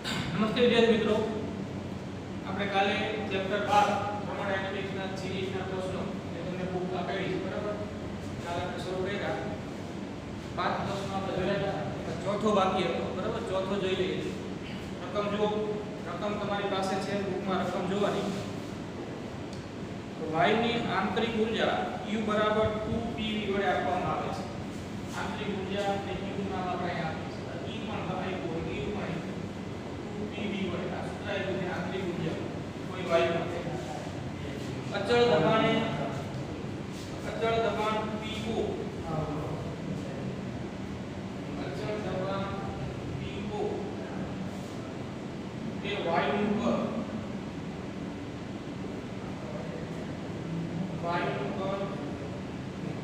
નમસ્તે વિદ્યાર્થી મિત્રો, આપણે કાલે ચેપ્ટર 12 થર્મોડાયનેમિક્સના સિરીઝના પ્રશ્નો એ તમને બુક આપેલી છે, બરાબર? કાલે આપણે શરૂ કર્યા 5 પ્રશ્નો આપણે જોયા હતા, ચોથો બાકી હતો, બરાબર? ચોથો જોઈ લઈએ. રકમ જુઓ, રકમ તમારી પાસે છે, બુકમાં રકમ જોવાની. તો y ની આંતરિક ઊર્જા U બરાબર 2pv વડે આપવામાં આવે છે. આંતરિક ઊર્જા ને U નામ આપણે આપી છે. E પણ આપ્યું હોય, U પણ pv વડે આ સૂત્ર આપ્યું છે આંતરિક ઊર્જા કોઈ વાયુ માટે. અચળ દબાણ PO, અચળ દબાણ PO એ વાયુનું કદ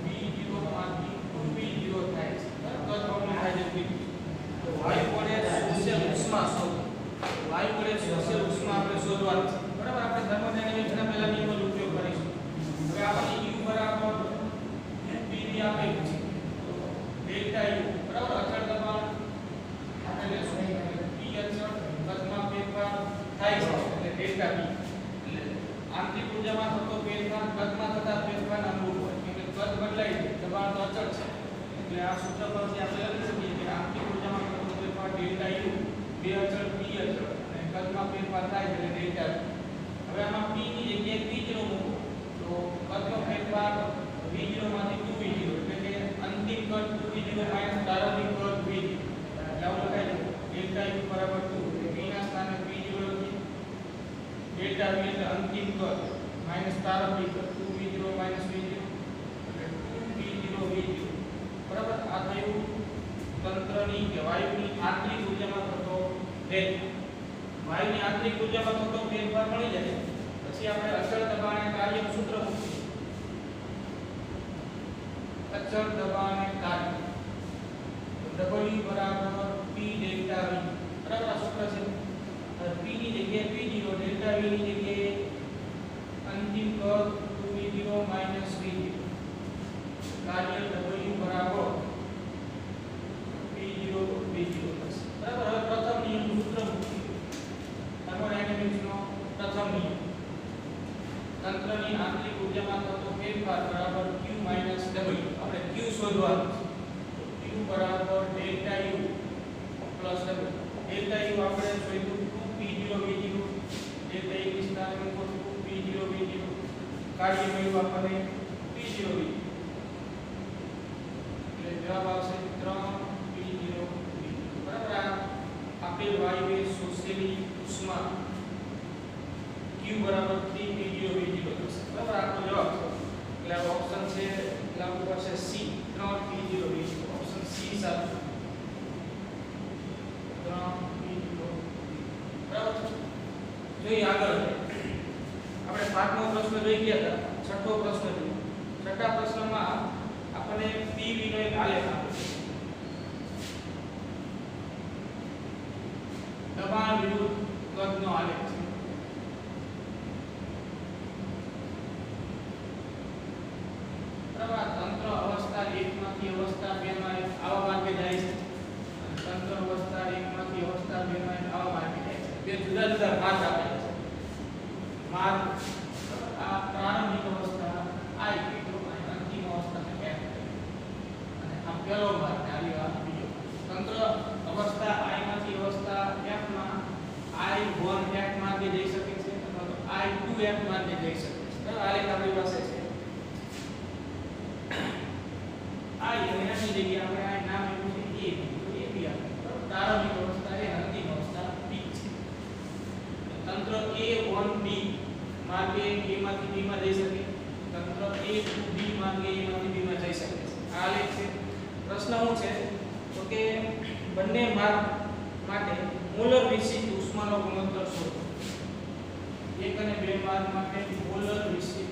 V0 માંથી 2v0 થાય છે. કદ કોણ થાય છે? તો વાયુ વડે શોષેલ ઉષ્મા શોધો. વાયુ વડે શોષેલ ઉષ્મા આપણે શોધવાની છે, બરાબર? આપણે થર્મોડાયનેમિક્સના પહેલા નિયમનો ઉપયોગ કરીશું. હવે આપણે U બરાબર PV આપેલું છે, તો ડેલ્ટા U બરાબર અચળ દબાણ આપણે લેશું P અચળ, કદમાં ફેરફાર થાય છે એટલે ડેલ્ટા P. એટલે આંતરિક ઊર્જામાં થતો ફેરફાર કદમાં થતા ફેરફારને અનુરૂપ હોય, કેમ કે કદ બદલાય છે, દબાણ તો અચળ છે. એટલે આ સૂત્ર પરથી આપણે લખી શકીએ કે આંતરિક ઊર્જામાં થતો ફેરફાર ડેલ્ટા U, બે અચળ P અચળ અને કદમાં ફેરફાર થાય છે એટલે ડેલ્ટા P. હવે આમાં P ની જગ્યાએ V0 મૂકો તો કદનો ફેરફાર V0 માંથી 2v0 એટલે કે અંતિમ કદ 2v0 પ્રારંભિક કદ v0. એટલે આવું લખાય છે ડેલ્ટા U બરાબર 2 એટલે v ના સ્થાને v0 લખીએ. ડેલ્ટા V એટલે અંતિમ કદ માઈનસ પ્રારંભિક કદ 2v0 v0 એટલે 2v0 v0, બરાબર? આ થયું તંત્રની કે વાયુની આંતરિક ઊર્જામાં થતો ફેરફાર. વાયુની આંતરિક ઊર્જામાં થતો ફેરફાર મળી જાય પછી આપણે અચળ દબાણે કાર્યનું સૂત્ર મૂકીએ. અચળ દબાણે કાર્ય W બરાબર P ડેલ્ટા V, બરાબર? આ સૂત્ર છે. P ની જગ્યાએ P0, ડેલ્ટા V ની જગ્યાએ અંતિમ કદ 2v0 v0. કાર્ય W બરાબર P0 v0 થશે, બરાબર? હવે પ્રથમ નિયમનું સૂત્ર મૂકીએ. થર્મોડાયનેમિક્સનો પ્રથમ નિયમ, તંત્રની આંતરિક ઊર્જામાં થતો ફેરફાર બરાબર Q - W. આપણે Q શોધવાનું છે. Q બરાબર delta U plus W. Delta U આપણે શોધ્યું 2p0 v0, ડેલ્ટા U ની સ્થાને મૂકો 2p0 v0. કાર્ય મળ્યું આપણને p0 v0, એટલે જવાબ આવશે 3p0 v0, બરાબર? આ આપેલ વાયુએ શોષેલી ઉષ્મા Q બરાબર 3p0 v0 થશે, બરાબર? આપણો જવાબ છે. એટલે આ ઓપ્શન છે, એટલે આપણી પાસે C 3p0 v0. Option C સાચું. 3p0, બરાબર? જોઈએ આગળ. આપણે 5મો પ્રશ્ન જોઈ ગયા હતા. છઠ્ઠો પ્રશ્ન જોઈએ. છઠ્ઠા પ્રશ્નમાં આપણને PV નો એક આલેખ આપ્યો છે. દબાણ વિરુદ્ધ કદનો આલેખ છે. તંત્ર અવસ્થા 1 માંથી અવસ્થા 2 માં આવા માર્ગે જાય છે. તંત્ર અવસ્થા 1 માંથી અવસ્થા 2 માં આવા માર્ગે જાય છે. બે જુદા જુદા માર્ગ આપેલા છે. માર્ગ આ પ્રારંભિક અવસ્થા I કીધો અને અંતિમ અવસ્થા છે F. અને આ પહેલો માર્ગ આવી આ બીજો. તંત્ર અવસ્થા I માંથી અવસ્થા F માં I1 F માર્ગે જઈ શકે છે અથવા તો I2 F માર્ગે જઈ શકે છે. તો આલેખ આપણી પાસે છે. આ એની જગ્યાએ આપણે આ નામ આપ્યું છે A, તો A બી આપણે, બરાબર? પ્રારંભિક અવસ્થા એ અંતિમ અવસ્થા B છે. તંત્ર A1B માર્ગે A માંથી B માં જઈ શકે. તંત્ર A2B માર્ગે A માંથી B માં જઈ શકે છે. આ આલેખ છે. પ્રશ્ન શું છે? તો કે બંને માર્ગ માટે મોલર વિશિષ્ટ ઉષ્માનો ગુણોત્તર શોધો. એક અને બે માર્ગ માટે મોલર વિશિષ્ટ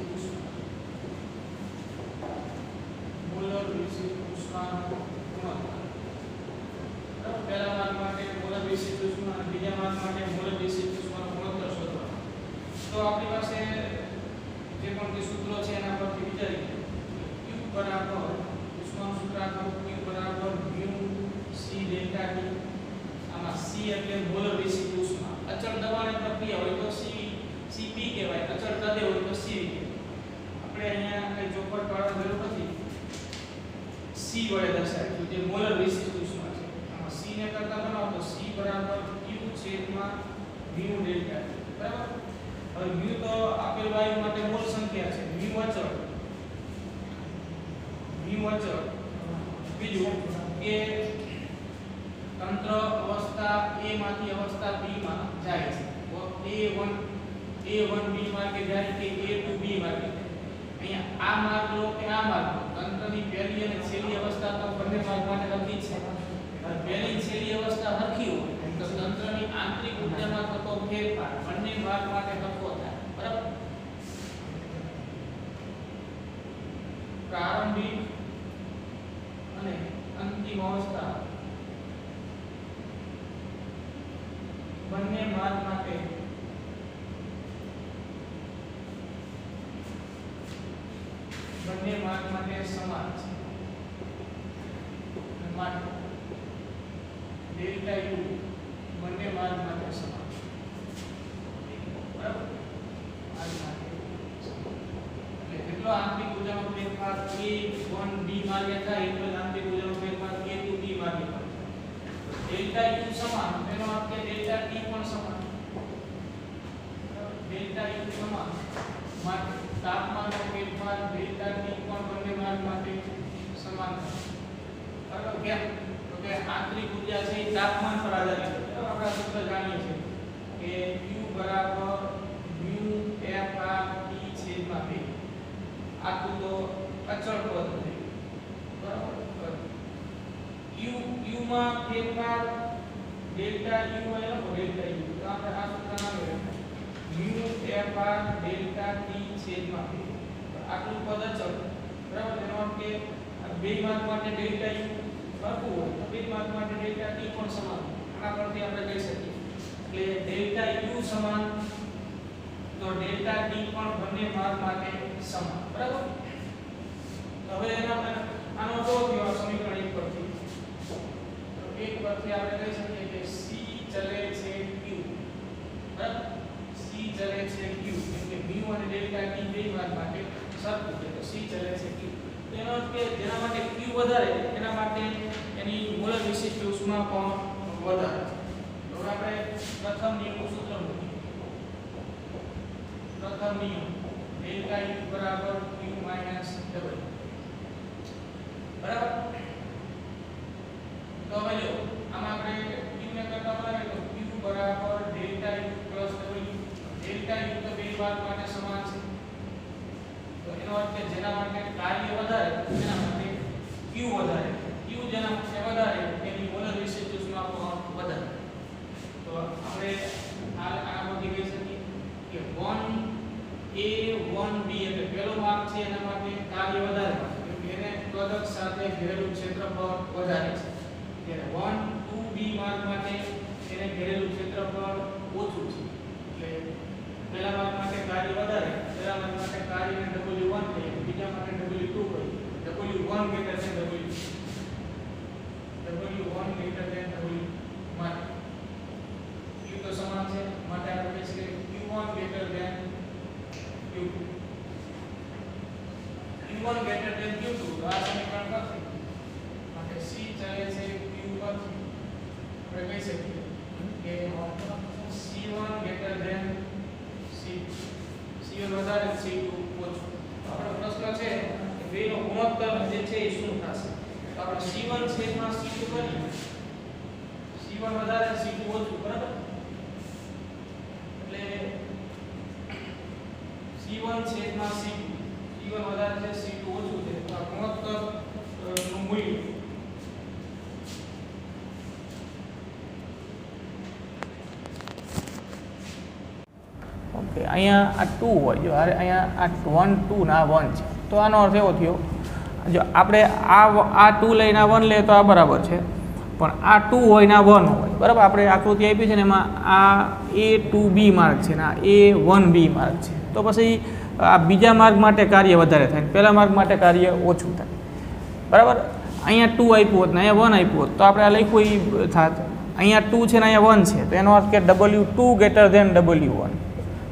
ઉષ્માનો ગુણોત્તર. પહેલા માર્ગ માટે મોલર વિશિષ્ટ ઉષ્મા અને બીજા માર્ગ માટે મોલર વિશિષ્ટ ઉષ્માનો ગુણોત્તર શોધવાનો. તો આપણી પાસે જે પણ કે સૂત્રો છે એના પરથી વિચારીએ. Q બરાબર ઉષ્માનું સૂત્ર આપણું Q બરાબર μ c ડેલ્ટા T. આમાં c એટલે મોલર વિશિષ્ટ અચળ દબાણે પ્રક્રિયા હોય તો CP કહેવાય, અચળ કદે હોય તો CV આપણે અહીંયા કઈ ચોખવટ પાડવા જરૂર નથી. C વડે દર્શાવીશું જે મોલર વિશિષ્ટ ઉષ્મા છે. આમાં C ને કરતા બનાવો તો C બરાબર Q છેદમાં mu ડેલ્ટા T. બરાબર. હવે mu તો આપેલ વાયુ માટે મોલ સંખ્યા છે, mu અચળ. બીજું કે તંત્ર અવસ્થા A માંથી અવસ્થા B માં જાય છે. A1B માર્ગે જાય કે A to B માર્ગે. અહીંયા આ માર્ગ લો કે આ માર્ગ, તંત્રની પહેલી અને છેલ્લી અવસ્થા તો બંને માર્ગ માટે હરખી છે. પહેલી અને છેલ્લી અવસ્થા હરખી હોય તો તંત્રની આંતરિક ઊર્જામાં થતો ફેરફાર બંને માર્ગ માટે હરખો થાય. બરાબર. પ્રારંભિક અને અંતિમ અવસ્થા બંને માર્ગ માટે સમાન છે. માટે ડેલ્ટા U બંને માર્ગ માટે સમાન. બરાબર. એટલે જેટલો આંતરિક ઊર્જાનો ફેરફાર A1B માર્ગે થાય એટલો આંતરિક ઊર્જાનો ફેરફાર A to B માર્ગે થાય. ડેલ્ટા U સમાન તેનો અર્થ કે ડેલ્ટા T પણ સમાન. ડેલ્ટા U સમાન માટે તાપમાનનો ફેરફાર ડેલ્ટા T પણ બંને માર્ગ માટે સમાન છે. બરાબર. કેમ? તો કે આંતરિક ઊર્જા છે એ તાપમાન પર આધારિત છે. આપણે આ સૂત્ર જાણીએ છીએ કે Q બરાબર mu FR T છેદમાં 2. આટલું તો અચળ પદ છે. બરાબર. U માં ફેરફાર ડેલ્ટા U હોય તો ડેલ્ટા U તો આપણે આ સૂત્ર નાખીએ mu FR ડેલ્ટા T છેદમાં 2. આટલું પદ અચળ. બરાબર. એનો અર્થ કે બે માર્ગ માટે ડેલ્ટા U સરખું હોય તો બે માર્ગ માટે ડેલ્ટા T પણ સમાન. આના પરથી આપણે કહી શકીએ એટલે ડેલ્ટા U સમાન તો ડેલ્ટા T પણ બંને માર્ગ માટે સમાન. બરાબર. હવે આનો જો થયો સમીકરણ 1 પરથી તો 1 પરથી આપણે કહી શકીએ કે C ચલે છે Q. બરાબર. C ચલે છે Q એટલે mu અને ડેલ્ટા T બે માર્ગ માટે સરખું છે તો C ચલે છે Q. તેનો અર્થ કે જેના માટે Q વધારે એના માટે એની મોલર વિશિષ્ટ ઉષ્મા પણ વધારે. તો આપણે પ્રથમ નિયમનું સૂત્ર મૂકીએ. પ્રથમ નિયમ ડેલ્ટા U બરાબર Q માઈનસ W. બરાબર. તો હવે જો આમાં આપણે Q ને કરતા બનાવીએ તો Q બરાબર delta U plus W. Delta U તો બે માર્ગ માટે સમાન છે. તો એનો અર્થ કે જેના માટે કાર્ય વધારે તેના માટે Q વધારે. Q જેના માટે વધારે એની મોલર વિશિષ્ટ ઉષ્મા પણ વધારે. તો આપણે આના પરથી કહી શકીએ કે 1A1B એટલે પહેલો માર્ગ છે એના માટે કાર્ય વધારે છે એને પદક સાથે ઘેરેલું ક્ષેત્રફળ વધારે છે. જ્યારે 1 2B માર્ગ માટે એને ઘેરેલું ક્ષેત્રફળ ઓછું છે. એટલે પહેલા માર્ગ માટે કાર્ય વધારે, પહેલા માર્ગ માટે કાર્યને W1 કહીએ, બીજા માટે W2 કહીએ. W1 greater than W2. W1 greater than W માટે Q તો સમાન છે માટે આપણે કહી શકીએ Q1 greater than Q2. Q1 greater than Q2 તો આ સમીકરણ પરથી માટે C ચલે છે Q પરથી આપણે કહી શકીએ કે C1 ગ્રેટર ધેન C1 વધારે C2 ઓછું. આપણો પ્રશ્ન છે કે બેનો ગુણોત્તર જે છે એ શું થશે? તો આપણે C1 છેદમાં C2 કરીએ. C1 વધારે C2 ઓછું. બરાબર. એટલે C1 છેદમાં C2. C1 વધારે છે C2 ઓછું છે તો આ ગુણોત્તર નું મૂલ્ય અહીંયા આ 2 હોય જો અહીંયા આ 1 2 ના 1 છે તો આનો અર્થ એવો થયો જો આપણે આ 2 લઈને આ 1 લઈએ તો આ બરાબર છે પણ આ 2 હોય ને આ 1 હોય. બરાબર. આપણે આકૃતિ આપી છે ને એમાં આ A2B માર્ગ છે ને આ A1B માર્ગ છે તો પછી આ બીજા માર્ગ માટે કાર્ય વધારે થાય પહેલા માર્ગ માટે કાર્ય ઓછું થાય. બરાબર. અહીંયા 2 આપ્યું હોત ને અહીંયા 1 આપ્યું હોત તો આપણે આ લખ્યું એ થાત. અહીંયા 2 છે ને અહીંયા 1 છે, તો એનો અર્થ કે W2 ગ્રેટર ધેન W1,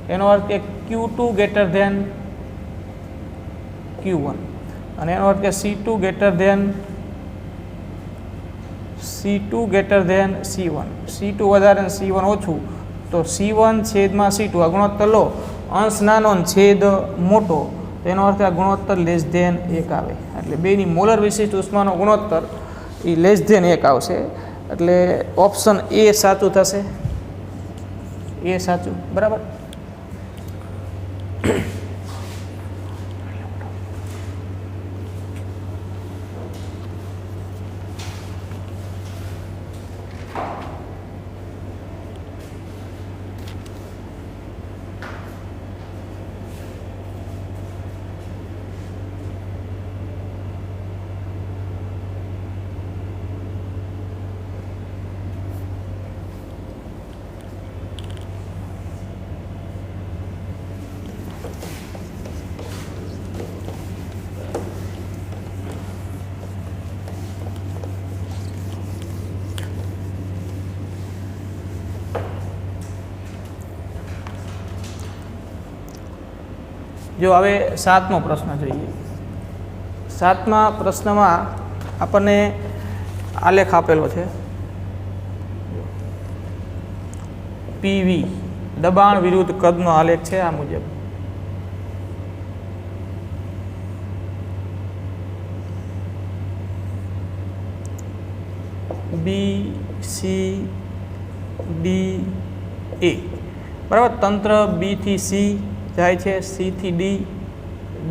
એનો અર્થ કે Q2 ગ્રેટર ધેન Q1, અને એનો અર્થ કે C2 greater than C1, C2 વધારે ને C1 ઓછું, તો C1 છેદમાં C2 આ ગુણોત્તર લો, અંશ નાનો ને છેદ મોટો, તો એનો અર્થ આ ગુણોત્તર લેસ ધેન 1 આવે, એટલે બેની મોલર વિશિષ્ટ ઉષ્માનો ગુણોત્તર એ લેસ ધેન 1 આવશે, એટલે ઓપ્શન એ સાચું થશે, એ સાચું, બરાબર. જો હવે 7મો પ્રશ્ન જોઈએ. 7મા પ્રશ્નમાં આપણને આલેખ આપેલો છે, PV દબાણ વિરુદ્ધ કદનો આલેખ છે આ મુજબ. BCDA બરાબર. તંત્ર B થી C જાય છે, C થી D,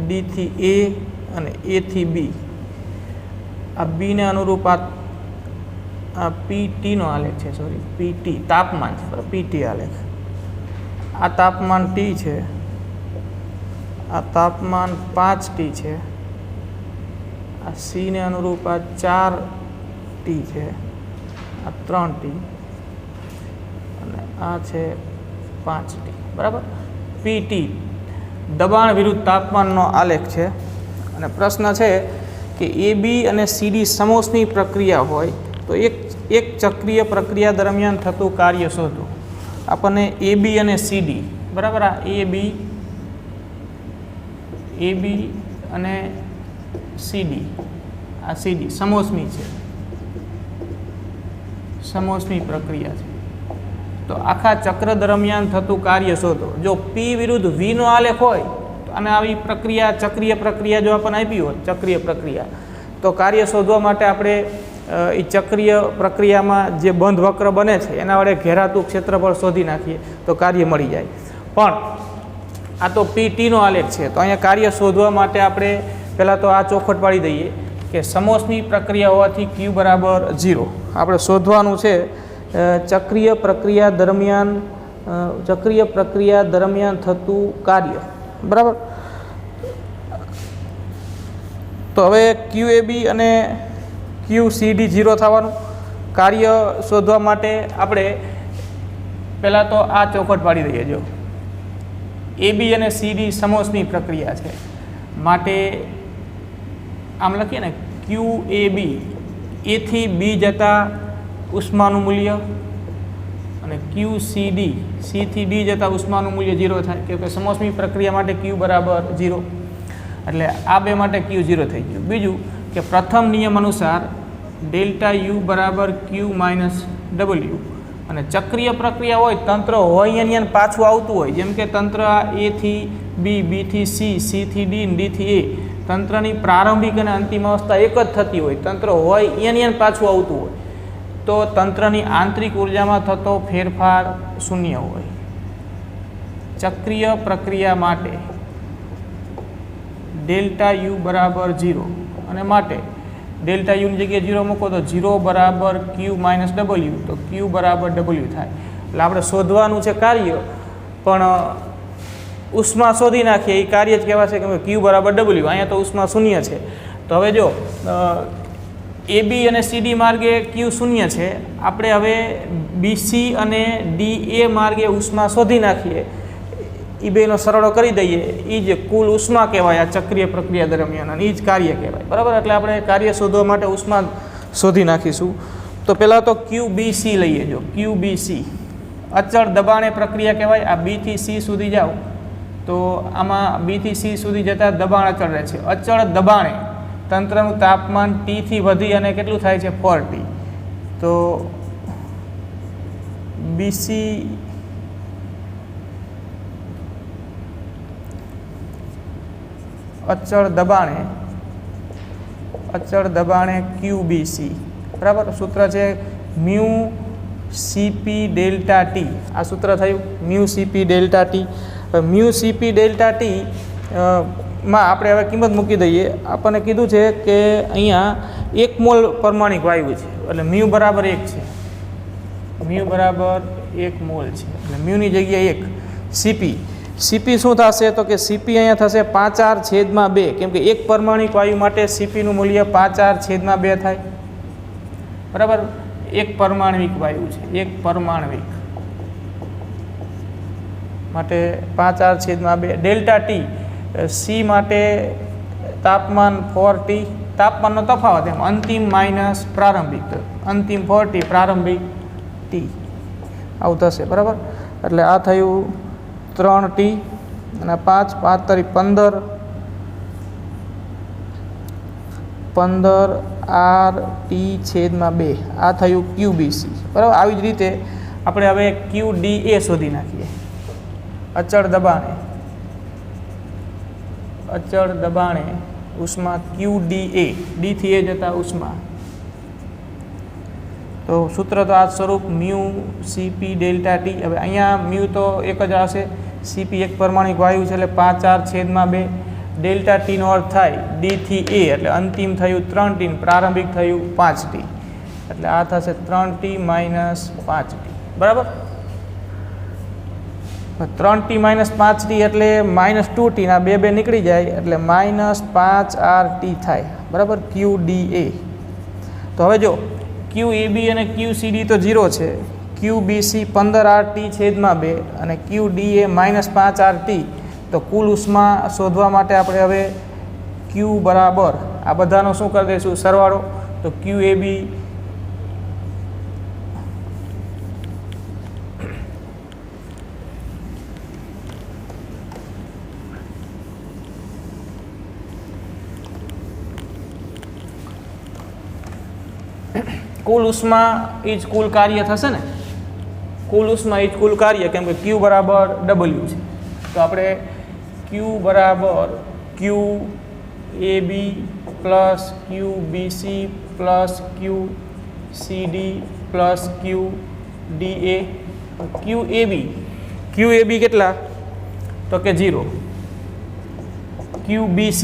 D થી A અને A થી B. આ B ને અનુરૂપ આ PT નો આલેખ છે, સોરી PT તાપમાન છે, બરાબર. PT આલેખ, આ તાપમાન T છે, આ તાપમાન 5T છે, આ C ને અનુરૂપ આ 4T છે, આ 3T અને આ છે 5T, બરાબર. PT દબાણ વિરુદ્ધ તાપમાનનો આલેખ છે, અને પ્રશ્ન છે કે AB અને CD સમોષ્મી પ્રક્રિયા હોય તો એક ચક્રીય પ્રક્રિયા દરમિયાન થતું કાર્ય શોધો. આપણને AB અને CD, બરાબર. આ AB અને CD, આ CD સમોષ્મી છે, સમોષ્મી પ્રક્રિયા છે, તો આખા ચક્ર દરમિયાન થતું કાર્ય શોધો. જો P વિરુદ્ધ V નો આલેખ હોય તો અને આવી પ્રક્રિયા ચક્રીય પ્રક્રિયા જો આપણને આપી હોય ચક્રીય પ્રક્રિયા, તો કાર્ય શોધવા માટે આપણે એ ચક્રીય પ્રક્રિયામાં જે બંધ વક્ર બને છે એના વડે ઘેરાતું ક્ષેત્રફળ શોધી નાખીએ તો કાર્ય મળી જાય. પણ આ તો PT નો આલેખ છે, તો અહીંયા કાર્ય શોધવા માટે આપણે પહેલાં તો આ ચોખવટ પાડી દઈએ કે સમોષ્મી પ્રક્રિયા હોવાથી Q બરાબર 0 આપણે શોધવાનું છે. ચક્રીય પ્રક્રિયા દરમિયાન થતું કાર્ય, બરાબર. તો હવે QAB અને QCD 0 થવાનું. કાર્ય શોધવા માટે આપણે પહેલાં તો આ ચોખવટ પાડી દઈએ. જો AB અને CD સમોષ્મી પ્રક્રિયા છે માટે આમ લખીએ ને QAB, A થી B જતા ઉષ્માનું મૂલ્ય, અને QCD, C થી D જતા ઉષ્માનું મૂલ્ય 0 થાય, કે સમોષ્મી પ્રક્રિયા માટે Q બરાબર 0, એટલે આ બે માટે Q 0 થઈ ગયું. બીજું કે પ્રથમ નિયમ અનુસાર ડેલ્ટા U બરાબર Q માઇનસ W, અને ચક્રીય પ્રક્રિયા હોય, તંત્ર હોય અહીંયા પાછું આવતું હોય, જેમ કે તંત્ર A થી B, B થી C, C થી D, D થી A, તંત્રની પ્રારંભિક અને અંતિમ અવસ્થા એક જ થતી હોય, તંત્ર હોય અહીંયા પાછું આવતું હોય, તો તંત્રની આંતરિક ઉર્જામાં થતો ફેરફાર શૂન્ય હોય. ચક્રીય પ્રક્રિયા માટે ડેલ્ટા U બરાબર 0, અને માટે ડેલ્ટા યુની જગ્યાએ 0 મૂકો તો 0 બરાબર Q માઇનસ W, તો Q બરાબર W થાય. એટલે આપણે શોધવાનું છે કાર્ય, પણ ઉષ્મા શોધી નાખીએ એ કાર્ય જ કહેવાશે કે Q બરાબર W. અહીંયા તો ઉષ્મા શૂન્ય છે. તો હવે જો AB અને CD માર્ગે Q શૂન્ય છે, આપણે હવે BC અને DA માર્ગે ઉષ્મા શોધી નાખીએ, એ બેનો સરળો કરી દઈએ, એ જ કુલ ઉષ્મા કહેવાય આ ચક્રીય પ્રક્રિયા દરમિયાન, અને એ જ કાર્ય કહેવાય, બરાબર. એટલે આપણે કાર્ય શોધવા માટે ઉષ્મા શોધી નાખીશું. તો પહેલાં તો QBC લઈએ. જો QBC અચળ દબાણે પ્રક્રિયા કહેવાય. આ B થી C સુધી જાઓ તો આમાં B થી C સુધી જતાં દબાણ અચળ રહે છે. અચળ દબાણે તંત્રનું તાપમાન T થી વધી અને કેટલું થાય છે 4T. તો BC અચળ દબાણે QBC બરાબર. સૂત્ર છે મ્યુ CP ડેલ્ટા T. આ સૂત્ર થયું mu CP delta T. Mu CP delta T માં આપણે હવે કિંમત મૂકી દઈએ. આપણને કીધું છે કે અહીંયા 1 મોલ પરમાણિક વાયુ છે એટલે મ્યુ બરાબર 1 છે. મ્યુ બરાબર 1 મોલ છે એટલે મ્યુની જગ્યાએ 1. CP શું થશે તો કે CP અહીંયા થશે 5R/2 કેમ કે એક પરમાણિક વાયુ માટે CPનું મૂલ્ય 5R/2 થાય બરાબર. એક પરમાણવિક વાયુ છે, એક પરમાણવિક માટે 5R/2. ડેલ્ટા T C માટે તાપમાન 4T. તાપમાનનો તફાવત એમ અંતિમ માઇનસ પ્રારંભિક. અંતિમ 4T પ્રારંભિક T આવું થશે બરાબર. એટલે આ થયું 3T અને 5 15R/2 આ થયું QBC બરાબર. આવી જ રીતે આપણે હવે QDA શોધી નાખીએ. અચળ દબાણે ઉષ્મા QDA. D થી A જતા ઉષ્મા. તો સૂત્ર તો આ સ્વરૂપ મ્યુ CP ડેલ્ટા T. હવે અહીંયા મ્યુ તો એક જ આવશે. CP એક પરમાણિક વાયુ છે એટલે 5R/2. ડેલ્ટા T નો અર્થ થાય D થી A એટલે અંતિમ થયું 3T પ્રારંભિક થયું 5T એટલે આ થશે 3T - 5T બરાબર. 3T - 5T એટલે -2T ના 2 નીકળી જાય એટલે -5RT થાય બરાબર. QDA. તો હવે જો QEB અને QCD તો 0 છે. QBC 15RT/2 અને QDA -5RT. તો કુલ ઉષ્મા શોધવા માટે આપણે હવે Q બરાબર આ બધાનો શું કરી દઈશું સરવાળો. તો QAB કુલ ઉષ્મા એ જ કુલ કાર્ય થશે ને. કુલ ઉષ્મા એ જ કુલ કાર્ય કેમ કે Q બરાબર W છે. તો આપણે Q બરાબર QAB plus QBC plus QCD plus QDA. QAB કેટલા તો કે 0. QBC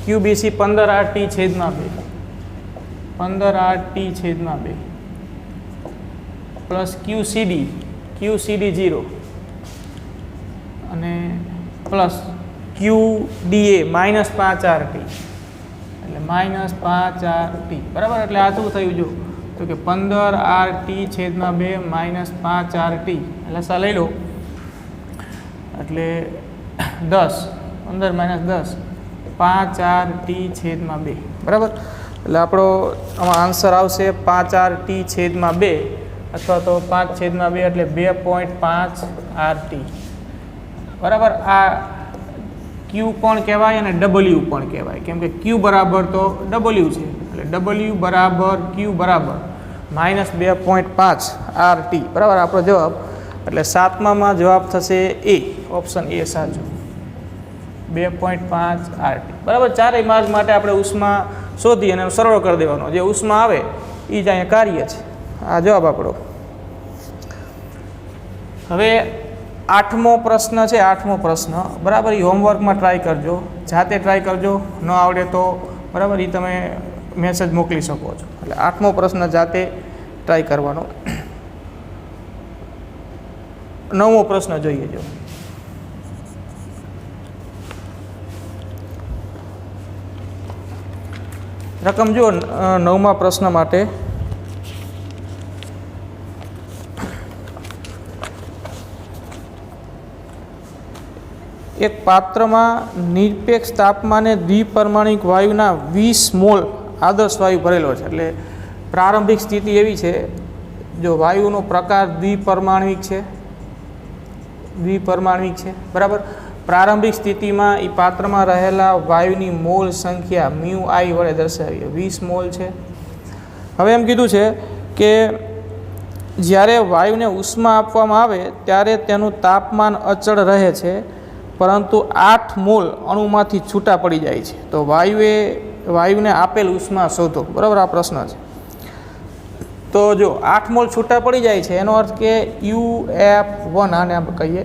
15RT/2 15RT/2 plus QCD 0 અને પ્લસ QDA -5RT એટલે -5RT બરાબર. એટલે આ શું થયું જો તો કે 15RT/2 -5RT એટલે સા લઈ લો એટલે 10 15 - 10 5RT/2 બરાબર. એટલે આપણો આમાં આન્સર આવશે 5RT/2 અથવા તો 5/2 એટલે 2.5RT બરાબર. આ Q પણ કહેવાય અને W પણ કહેવાય કેમ કે Q બરાબર તો W છે એટલે W બરાબર Q બરાબર -2.5RT બરાબર આપણો જવાબ. એટલે 7મામાં જવાબ થશે A. ઓપ્શન A સાચું 2.5RT બરાબર. ચારેય માર્ગ માટે આપણે ઉષ્મા શોધી અને સરળ કરી દેવાનો. જે ઉષ્મા આવે એ જ અહીંયા કાર્ય છે. આ જવાબ આપણો. હવે 8મો પ્રશ્ન છે. 8મો પ્રશ્ન બરાબર એ હોમવર્કમાં ટ્રાય કરજો, જાતે ટ્રાય કરજો. ન આવડે તો બરાબર એ તમે મેસેજ મોકલી શકો છો. એટલે 8મો પ્રશ્ન જાતે ટ્રાય કરવાનો. 9મો પ્રશ્ન જોઈએ. જો રકમ જુઓ 9મા પ્રશ્ન માટે. એક પાત્રમાં નિરપેક્ષ તાપમાને દ્વિપરમાણિક વાયુના 20 મોલ આદર્શ વાયુ ભરેલો છે. એટલે પ્રારંભિક સ્થિતિ એવી છે, જો વાયુનો પ્રકાર દ્વિપરમાણ્વિક છે, બરાબર. પ્રારંભિક સ્થિતિમાં એ પાત્રમાં રહેલા વાયુની મોલ સંખ્યા મ્યુ આઈ વડે દર્શાવીએ, 20 મોલ છે. હવે એમ કીધું છે કે જ્યારે વાયુને ઉષ્મા આપવામાં આવે ત્યારે તેનું તાપમાન અચળ રહે છે, પરંતુ 8 મોલ અણુમાંથી છૂટા પડી જાય છે. તો વાયુને આપેલ ઉષ્મા શોધો, બરાબર. આ પ્રશ્ન છે. તો જો 8 મોલ છૂટા પડી જાય છે, એનો અર્થ કે UF1, આને આપણે કહીએ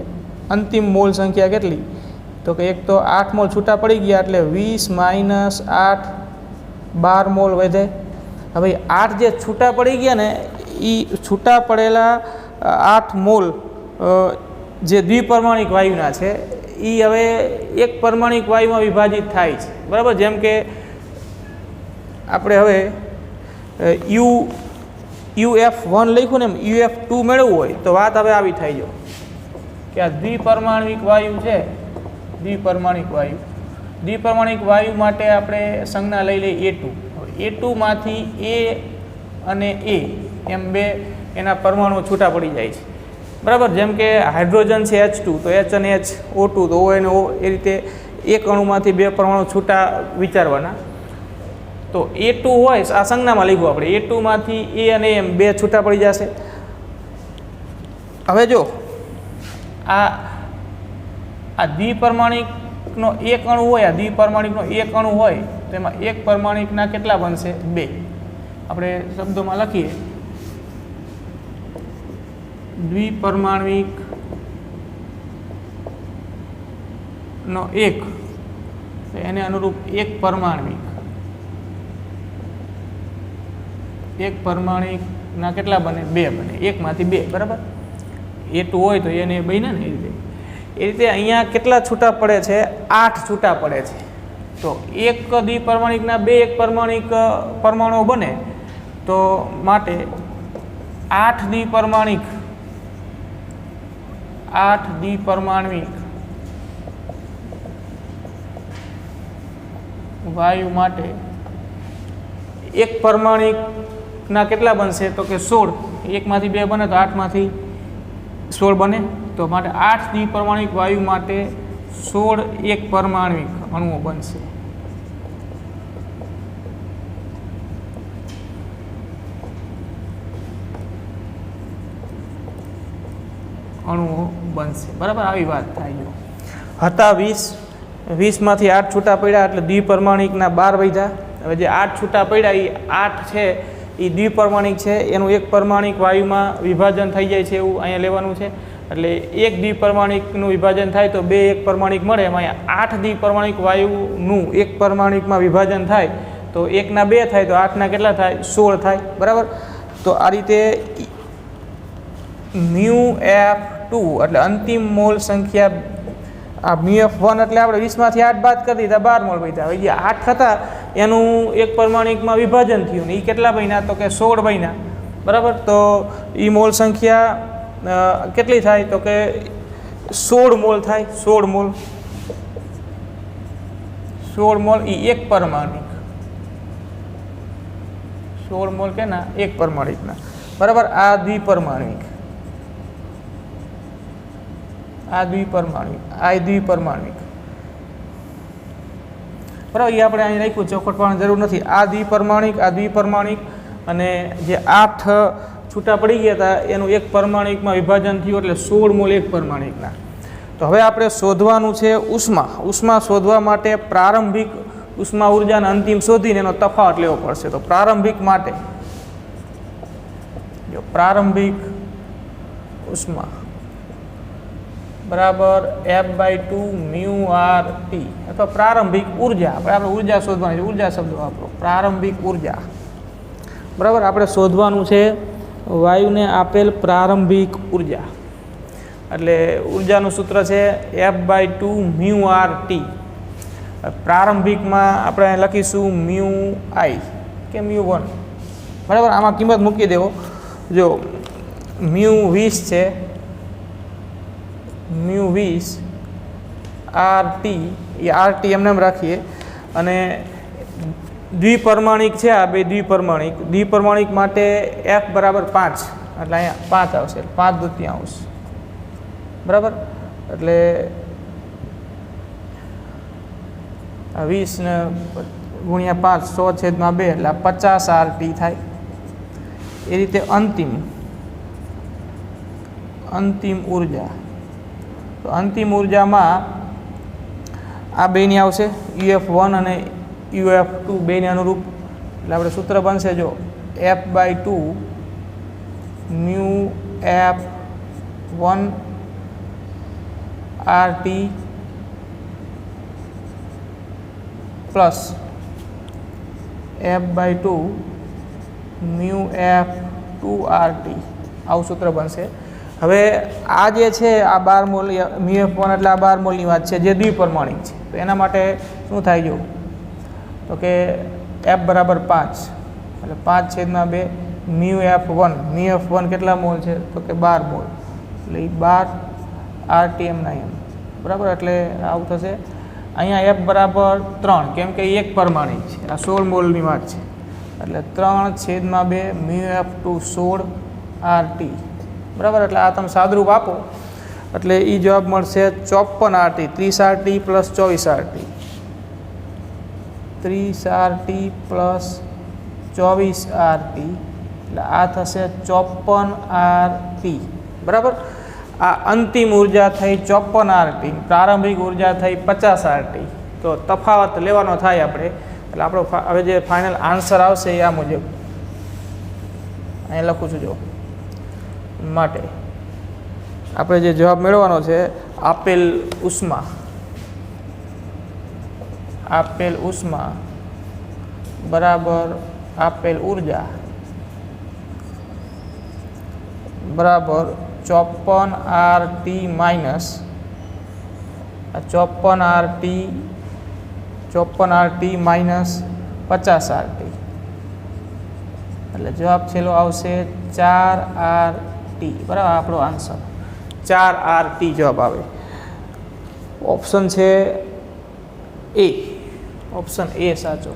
અંતિમ મોલ સંખ્યા કેટલી, તો કે એક તો 8 મોલ છૂટા પડી ગયા એટલે 20 - 8 12 મોલ વધે. હવે 8 જે છૂટા પડી ગયા ને, એ છૂટા પડેલા 8 મોલ જે દ્વિપરમાણિક વાયુના છે, એ હવે એક પરમાણિક વાયુમાં વિભાજિત થાય છે, બરાબર. જેમ કે આપણે હવે UF1 લખ્યું ને, એમ UF2 મેળવવું હોય તો વાત હવે આવી થઈ જો કે આ દ્વિપરમાણિક વાયુ છે, દ્વિપરમાણિક વાયુ માટે આપણે સંજ્ઞા લઈ લઈએ A2. A2 માંથી A અને A એમ બે એના પરમાણુ છૂટા પડી જાય છે, બરાબર. જેમ કે હાઇડ્રોજન છે H2, તો H અને H O2, તો O અને O, એ રીતે એક અણુમાંથી બે પરમાણુ છૂટા વિચારવાના. તો A2 હોય, આ સંજ્ઞામાં લખ્યું આપણે, A2 માંથી A અને એમ બે છૂટા પડી જશે. હવે જો આ દ્વિપરમાણિકનો એક અણુ હોય, આ દ્વિપરમાણિકનો એક અણુ હોય તો એમાં એક પરમાણિકના કેટલા બનશે? 2. આપણે શબ્દોમાં લખીએ, દ્વિપરમાણિક નો એક, એને અનુરૂપ એક પરમાણિકના કેટલા બને? 2 બને, એકમાંથી 2, બરાબર. A2 હોય તો એને બન્યા ને, એ રીતે અહીંયા કેટલા છૂટા પડે છે? 8 છૂટા પડે છે. તો એક દ્વિપરમાણિકના 2 એક પરમાણુઓ બને, તો માટે 8 દ્વિપરમાણિક વાયુ માટે એક પરમાણિકના કેટલા બનશે? તો કે 16. એકમાંથી 2 બને તો 8 માંથી 16 બને. તો માટે 8 દ્વિપરમાણિક વાયુ માટે 16 એક પરમાણિક અણુઓ બનશે. બરાબર. આવી વાત થાય. હતા 20 માંથી 8 છૂટા પડ્યા એટલે દ્વિપરમાણિકના 12 વધ્યા. હવે જે 8 છૂટા પડ્યા, એ 8 છે એ દ્વિપરમાણિક છે, એનું એક પરમાણિક વાયુમાં વિભાજન થઈ જાય છે, એવું અહીંયા લેવાનું છે. એટલે એક દ્વિપરમાણિકનું વિભાજન થાય તો 2 એક પરમાણિક મળે. એમાં 8 દ્વિપરમાણિક વાયુનું એક પરમાણિકમાં વિભાજન થાય તો 1 ના 2 થાય, તો 8 ના કેટલા થાય? 16 થાય, બરાબર. તો આ રીતે μF2 એટલે અંતિમ મોલ સંખ્યા, આ μF1 એટલે આપણે 20 માંથી 8 બાદ કરી દીધા, 12 મોલ બન્યા. હવે જે 8 હતા એનું એક પરમાણિકમાં વિભાજન થયું ને, એ કેટલા બન્યા? તો કે 16 બન્યા, બરાબર. તો એ મોલ સંખ્યા કેટલી થાય? તો કે 16 મોલ થાય. 16 મોલ એ એક પરમાણિક, 16 મોલ કેના? એક પરમાણિકના, બરાબર. આ દ્વિપરમાણિક, બરાબર. એ આપણે અહીં રાખ્યું, ચોખવટ પાડવાની જરૂર નથી. આ દ્વિપરમાણિક અને જે 8 છૂટા પડી ગયા હતા એનું એક પરમાણિકમાં વિભાજન થયું એટલે 16 મોલ એક પરમાણિકના. તો હવે આપણે શોધવાનું છે ઉષ્મા શોધવા માટે પ્રારંભિક ઉષ્મા ઉર્જાને અંતિમ શોધીને એનો તફાવત લેવો પડશે. તો પ્રારંભિક માટે જો પ્રારંભિક ઉષ્મા બરાબર F/2 μRT, અથવા પ્રારંભિક ઉર્જા. આપણે ઉર્જા શોધવાની છે, ઉર્જા શબ્દ વાપરો, પ્રારંભિક ઉર્જા, બરાબર. આપણે શોધવાનું છે વાયુને આપેલ પ્રારંભિક ઉર્જા. એટલે ઉર્જાનું સૂત્ર છે F/2 μRT. પ્રારંભિકમાં આપણે લખીશું μI કે μ1, બરાબર. આમાં કિંમત મૂકી દેવો. જો μ20 છે, μ20 RT, એ RT એમને એમ રાખીએ, અને દ્વિપરમાણિક છે આ બે દ્વિપરમાણિક માટે f બરાબર 5 એટલે અહીંયા 5 આવશે 5/2 બરાબર એટલે 20 ને ગુણ્યા 5 100/2 એટલે 50 RT થાય એ રીતે અંતિમ ઉર્જા તો અંતિમ ઉર્જામાં આ બેની આવશે UF1 અને UF2 બેને અનુરૂપ એટલે આપણે સૂત્ર બનશે જો F/2 mu F1 RT plus F/2 mu F2 RT આવું સૂત્ર બનશે. હવે આ જે છે આ 12 મોલ મ્યુ F1 એટલે આ 12 મોલની વાત છે જે દ્વિપરમાણિક છે તો એના માટે શું થાય જો તો કે F બરાબર 5 એટલે 5/2 મ્યુ F1 કેટલા મોલ છે તો કે 12 મોલ એટલે 12 RTM/m બરાબર એટલે આવું થશે. અહીંયા F બરાબર 3 કેમ કે એક પરમાણિક છે આ 16 મોલની વાત છે એટલે 3/2 મ્યુ F2 16 RT બરાબર એટલે આ તમે સાદરૂપ આપો એટલે એ જવાબ મળશે 54 RT 30 RT plus 24 RT 30 RT plus 24 RT એટલે આ થશે 54 RT બરાબર. આ અંતિમ ઉર્જા થઈ 54 RT પ્રારંભિક ઉર્જા થઈ 50 RT તો તફાવત લેવાનો થાય આપણે એટલે આપણો હવે જે ફાઇનલ આન્સર આવશે એ આ મુજબ અહીં લખું છું જો માટે આપણે જે જવાબ મેળવવાનો છે આપેલ ઉષ્મા બરાબર આપેલ ઉર્જા બરાબર 54 RT minus 54 RT minus 50 RT એટલે જવાબ છેલ્લો આવશે 4 RT બરાબર આપણો આન્સર 4 RT જવાબ આવે. ઓપ્શન છે એ ઓપ્શન એ સાચો.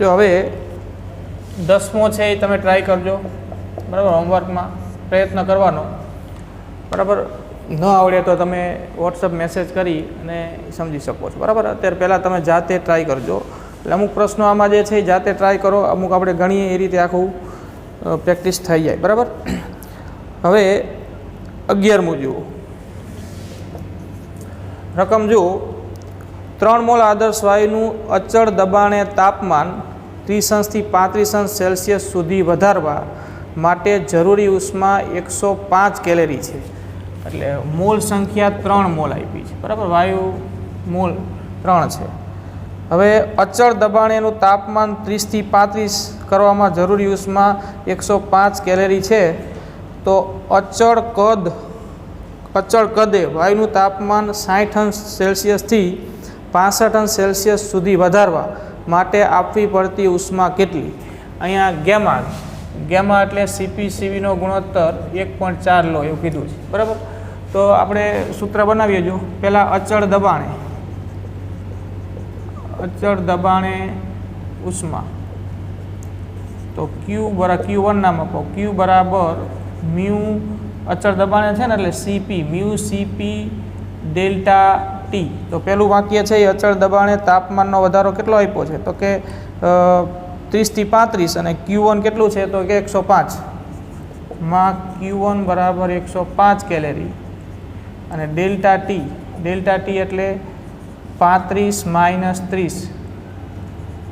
જો હવે 10મો છે એ તમે ટ્રાય કરજો બરાબર. હોમવર્કમાં પ્રયત્ન કરવાનો બરાબર. ન આવડે તો તમે વોટ્સઅપ મેસેજ કરી અને સમજી શકો છો બરાબર. અત્યારે પહેલાં તમે જાતે ટ્રાય કરજો એટલે અમુક પ્રશ્નો આમાં જે છે એ જાતે ટ્રાય કરો અમુક આપણે ગણીએ એ રીતે આખું પ્રેક્ટિસ થઈ જાય બરાબર. હવે 11મું જુઓ રકમ જુઓ 3 મોલ આદર્શ વાયુનું અચળ દબાણે તાપમાન 30 થી 35 સેલ્સિયસ સુધી વધારવા માટે જરૂરી ઉષ્મા 105 કેલરી છે એટલે મોલ સંખ્યા 3 મોલ આપી છે બરાબર. વાયુ મોલ 3 છે. હવે અચળ દબાણેનું તાપમાન 30 થી 35 કરવામાં જરૂરી ઉષ્મા 105 કેલરી છે તો અચળ કદે વાયુનું તાપમાન 60 અંશ સેલ્સિયસથી 65 અંશ સેલ્સિયસ સુધી વધારવા માટે આપવી પડતી ઉષ્મા કેટલી? અહીંયા ગેમા એટલે CpCvનો ગુણોત્તર 1.4 લો એવું કીધું છે, બરાબર. તો આપણે સૂત્ર બનાવીએ. જો પહેલાં અચળ દબાણે ઉષ્મા, તો Q1 નામ આપો. Q બરાબર મ્યુ અચળ દબાણે છે ને એટલે Cp mu Cp delta T. તો પહેલું વાક્ય છે એ અચળ દબાણે તાપમાનનો વધારો કેટલો આપ્યો છે? તો કે 30 થી 35 અને Q1 કેટલું છે? તો કે 105 માં Q1 બરાબર 105 કેલેરી અને ડેલ્ટા ટી એટલે 35 માઇનસ 30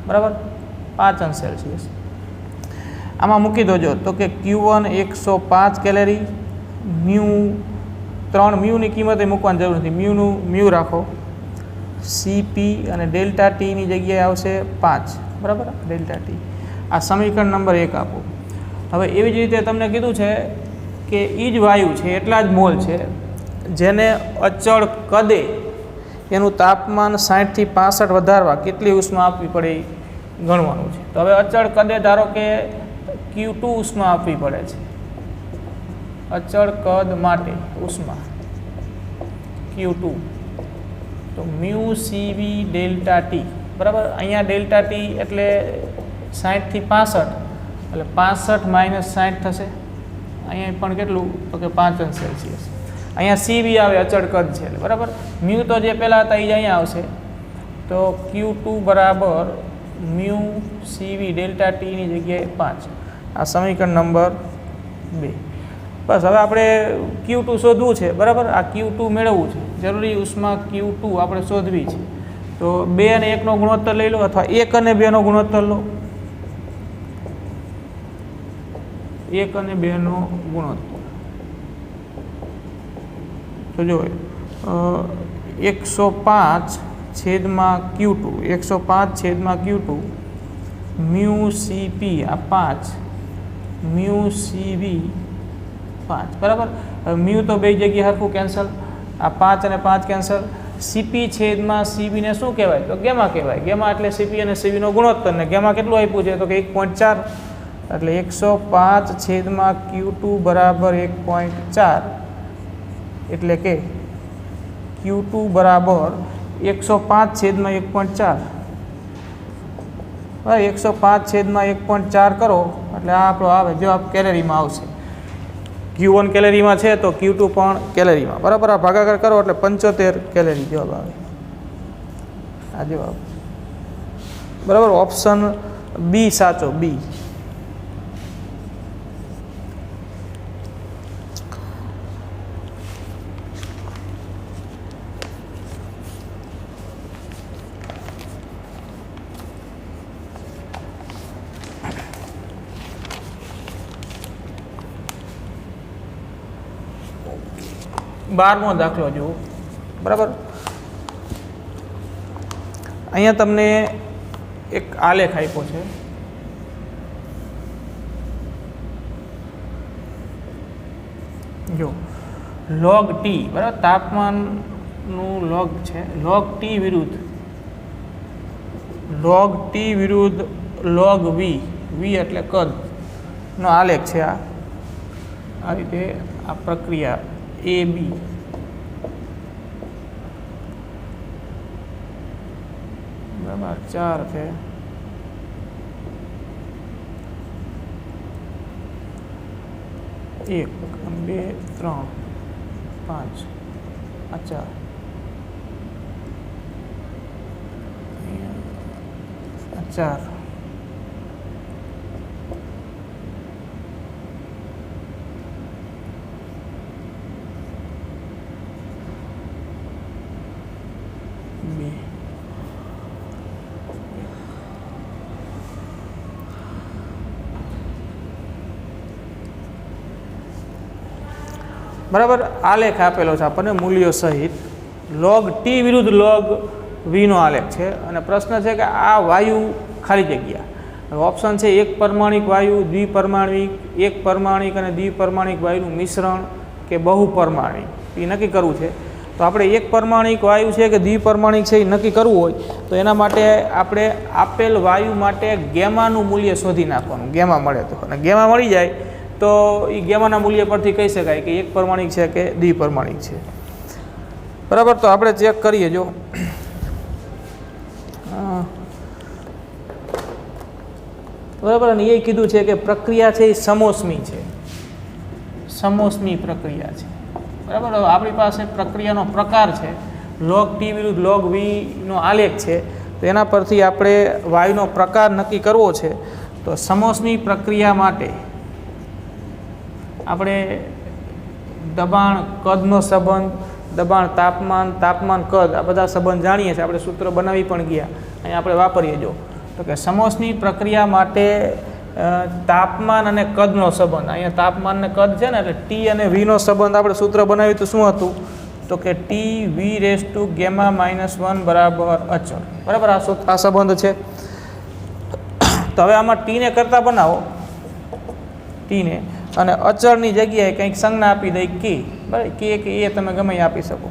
બરાબર 5 અંશ સેલ્સિયસ. આમાં મૂકી દોજો. તો કે Q1 105 કેલેરી, મ્યુની કિંમત એ મૂકવાની જરૂર નથી, મ્યુ રાખો. Cp અને ડેલ્ટા ટીની જગ્યાએ આવશે 5, બરાબર. ડેલ્ટા ટી આ સમીકરણ નંબર 1 આપો. હવે એવી જ રીતે તમને કીધું છે કે એ જ વાયુ છે, એટલા જ મોલ છે જેને અચળ કદે એનું તાપમાન 60 થી 65 વધારવા કેટલી ઉષ્મા આપવી પડે એ ગણવાનું છે. તો હવે અચળ કદે ધારો કે Q2 ઉષ્મા આપવી પડે છે. અચળ કદ માટે ઉષ્મા Q2 તો મ્યુ Cv ડેલ્ટા ટી, બરાબર. અહીંયા ડેલ્ટા ટી એટલે 60 થી 65 એટલે 65 માઇનસ 60 થશે. અહીંયા પણ કેટલું? તો કે 5 અંશ સેલ્સિયસ. અહીંયા Cv આવે અચળ કદ છે એટલે, બરાબર. મ્યુ તો જે પહેલાં હતા એ જ અહીંયા આવશે. તો Q2 બરાબર મ્યુ Cv ડેલ્ટા ટીની જગ્યાએ 5. આ સમીકરણ નંબર 2. બસ હવે આપણે Q2 શોધવું છે, બરાબર. આ Q2 મેળવવું છે, જરૂરી ઉષ્મા Q2 આપણે શોધવી છે. તો 2 અને 1નો ગુણોત્તર લઈ લો અથવા 1 અને 2નો ગુણોત્તર લો. 1 અને 2નો ગુણોત્તર તો જો 105 છેદમાં Q2 મ્યુ Cp આ 5 મ્યુ Cv 5, બરાબર. મ્યુ તો બે જગ્યાએ હરખું કેન્સલ, આ 5 અને 5 કેન્સલ. Cp છેદમાં Cv ને શું કહેવાય? તો ગેમા કહેવાય. ગેમા એટલે Cp અને Cvનો ગુણોત્તર, ને ગેમા કેટલું આપ્યું છે? તો કે 1.4 એટલે 105 છેદમાં Q2 બરાબર 1.4 એટલે કે Q2 બરાબર 105 છેદમાં 1.4, 105 છેદમાં 1.4 કરો એટલે આ આપણો આવે જવાબ કેલેરીમાં આવશે. Q1 કેલેરીમાં છે તો Q2 પણ કેલેરીમાં, બરાબર. આ ભાગાકાર કરો એટલે 75 કેલેરી જવાબ આવે. આ જવાબ, બરાબર. ઓપ્શન બી સાચો, બી. બારમો દાખલો જુઓ, બરાબર. અહીંયા તમને એક આલેખ આપ્યો છે. જો log T, બરાબર. તાપમાનનું log છે. log T વિરુદ્ધ log V એટલે કદનો આલેખ છે. આ રીતે આ પ્રક્રિયા AB, બરાબર. 4 છે. 1 2 3 5 આ 4 4 બરાબર. આલેખ આપેલો છે આપણને મૂલ્યો સહિત. log T વિરુદ્ધ log V નો આલેખ છે અને પ્રશ્ન છે કે આ વાયુ ખાલી જગ્યા ઓપ્શન છે એક પરમાણિક વાયુ, દ્વિપરમાણિક, એક પરમાણિક અને દ્વિપરમાણિક વાયુનું મિશ્રણ કે બહુપરમાણિક, એ નક્કી કરવું છે. તો આપણે એક પરમાણિક વાયુ છે કે દ્વિપરમાણિક છે એ નક્કી કરવું હોય તો એના માટે આપણે આપેલ વાયુ માટે ગેમાનું મૂલ્ય શોધી નાખવાનું. ગેમા મળે તો, અને ગેમા મળી જાય તો એ ગેમાના મૂલ્ય પરથી કહી શકાય કે એક પરમાણિક છે કે દ્વિપરમાણિક છે. બરાબર, તો આપણે ચેક કરીએ. જો બરાબર, અને એ કીધું છે કે પ્રક્રિયા છે એ સમોષ્મી છે, સમોષ્મી પ્રક્રિયા છે. બરાબર, હવે આપણી પાસે પ્રક્રિયાનો પ્રકાર છે, log T વિરુદ્ધ log V નો આલેખ છે. તો એના પરથી આપણે વાયુનો પ્રકાર નક્કી કરવો છે. તો સમોષ્મી પ્રક્રિયા માટે આપણે દબાણ કદનો સંબંધ, દબાણ તાપમાન, તાપમાન કદ, આ બધા સંબંધ જાણીએ છીએ. આપણે સૂત્ર બનાવી પણ ગયા, અહીંયા આપણે વાપરીએ. જો તો કે સમોષ્મી પ્રક્રિયા માટે તાપમાન અને કદનો સંબંધ, અહીંયા તાપમાન અને કદ છે ને, એટલે ટી અને વીનો સંબંધ આપણે સૂત્ર બનાવ્યું તો શું હતું? તો કે T V raise to gamma -1 બરાબર અચળ. બરાબર, આ સંબંધ છે. તો હવે આમાં ટીને કરતા બનાવો, ટીને, અને અચળની જગ્યાએ કંઈક સંજ્ઞા આપી દઈ કે. બરાબર, કે એ તમે ગમે એ આપી શકો.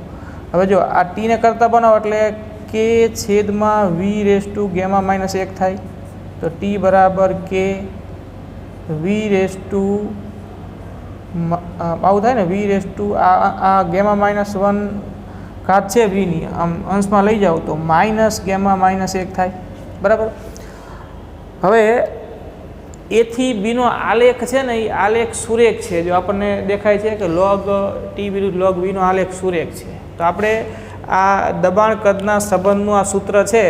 હવે જો આ ટીને કરતા બનાવો એટલે કે છેદમાં વી રેસ ટુ ગેમા -1 થાય. તો ટી બરાબર કે વી રેસ ટુ આવું થાય ને, વી રેસ ટુ આ ગેમા -1 ઘાત છે વીની, આમ અંશમાં લઈ જાઓ તો માઇનસ ગેમા -1 થાય. બરાબર, હવે એથી બીનો આલેખ છે ને, એ આલેખ સુરેખ છે. જો આપણને દેખાય છે કે log T વિરુદ્ધ log V નો આલેખ સુરેખ છે. તો આપણે આ દબાણ કદના સંબંધનું આ સૂત્ર છે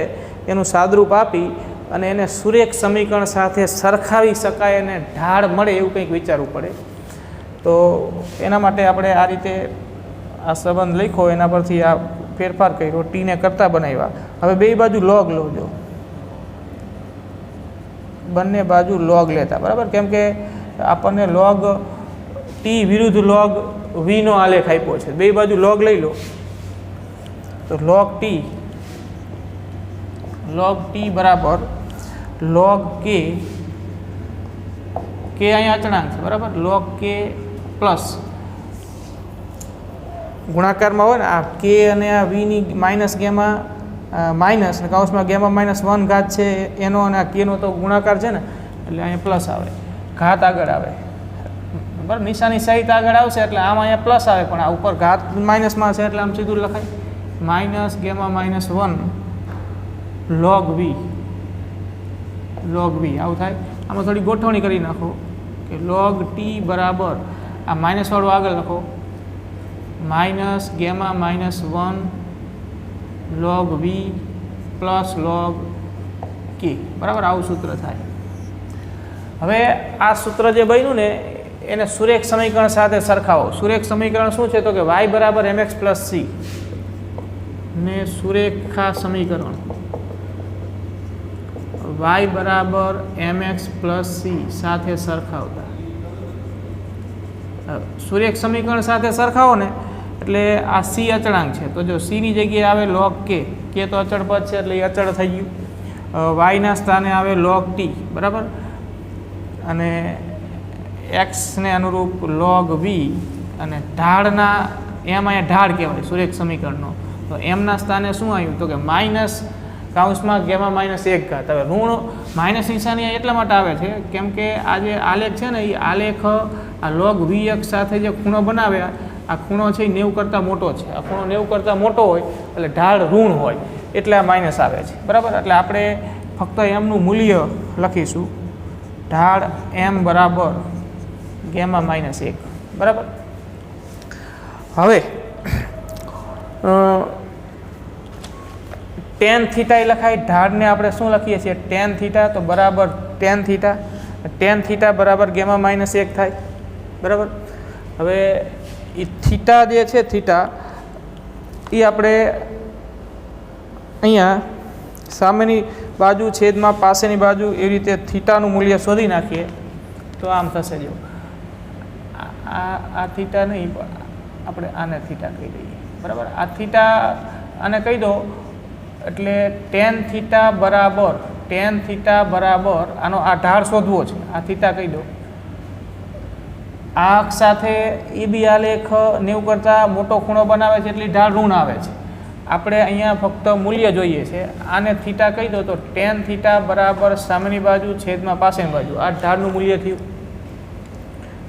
એનું સાદરૂપ આપી અને એને સુરેખ સમીકરણ સાથે સરખાવી શકાય અને ઢાળ મળે એવું કંઈક વિચારવું પડે. તો એના માટે આપણે આ રીતે આ સંબંધ લખ્યો, એના પરથી આ ફેરફાર કર્યો, ટીને કરતા બનાવ્યા. હવે બે બાજુ log લો, જો બંને બાજુ log લેતા. બરાબર, કેમ કે આપણને log T વિરુદ્ધ log V નો આલેખ આપ્યો છે. બે બાજુ log લઈ લો તો log T બરાબર log K, અહીંયા અચળાંક છે. બરાબર, log K પ્લસ ગુણાકારમાં હોય ને આ K અને આ Vની માઇનસ ગેમા માઇનસ કૌંસમાં ગેમા -1 ઘાત છે એનો, અને આ Kનો તો ગુણાકાર છે ને, એટલે અહીંયા પ્લસ આવે, ઘાત આગળ આવે. બરાબર, નિશાની સહિત આગળ આવશે એટલે આમાં અહીંયા પ્લસ આવે, પણ આ ઉપર ઘાત માઇનસમાં છે એટલે આમ સીધું લખાય માઇનસ ગેમા -1 log V આવું થાય. આમાં થોડી ગોઠવણી કરી નાખો કે log T બરાબર આ માઇનસ વાળું આગળ લખો minus gamma -1 log V plus log K. બરાબર, આવું સૂત્ર થાય. હવે આ સૂત્ર જે બન્યું ને એને સુરેખ સમીકરણ સાથે સરખાવો. સુરેખ સમીકરણ શું છે? તો કે y બરાબર mx પ્લસ c ને સુરેખા સમીકરણ y બરાબર mx પ્લસ c સાથે સરખાવતા. સુરેખ સમીકરણ સાથે સરખાવો ને એટલે આ c અચળાંક છે, તો જો c ની જગ્યાએ આવે log k તો અચળ પદ છે એટલે એ અચળ થઈ ગયું. y ના સ્થાને આવે log t. બરાબર, અને x ને અનુરૂપ log v, અને ઢાળના એમ અહીંયા ઢાળ કહેવાય સુરેખ સમીકરણનો. તો એમના સ્થાને શું આવ્યું? તો કે માઇનસ કૌંસમાં ગેમા -1 ઘાત. હવે ઋણ માઇનસ નિશાની એટલા માટે આવે છે કેમ કે આ જે આલેખ છે ને, એ આલેખ આ log v અક્ષ સાથે જે ખૂણો બનાવ્યા, આ ખૂણો છે એ 90 કરતાં મોટો છે. આ ખૂણો 90 કરતાં મોટો હોય એટલે ઢાળ ઋણ હોય એટલે આ માઇનસ આવે છે. બરાબર, એટલે આપણે ફક્ત એમનું મૂલ્ય લખીશું, ઢાળ m બરાબર ગેમા -1. બરાબર, હવે tan થીટા એ લખાય. ઢાળને આપણે શું લખીએ છીએ? tan theta. તો બરાબર tan થીટા બરાબર ગેમા -1 થાય. બરાબર, હવે એ થીટા જે છે, થીટા એ આપણે અહીંયા સામેની બાજુ છેદમાં પાસેની બાજુ એવી રીતે થીટાનું મૂલ્ય શોધી નાખીએ તો આમ થશે. જો આ થીટા નહીં, આપણે આને થીટા કહી દઈએ. બરાબર, આ થીટા આને કહી દો એટલે tan થીટા બરાબર ટેન થીટા બરાબર આનો આ ઢાળ શોધવો છે, આ થીટા કહી દો, આ અક્ષ સાથે એ બી આલેખ 90 કરતાં મોટો ખૂણો બનાવે છે એટલી ઢાળ ઋણ આવે છે. આપણે અહીંયા ફક્ત મૂલ્ય જોઈએ છે, આને થીટા કહી દો તો ટેન થીટા બરાબર સામેની બાજુ છેદમાં પાછળની બાજુ, આ ઢાળનું મૂલ્ય થયું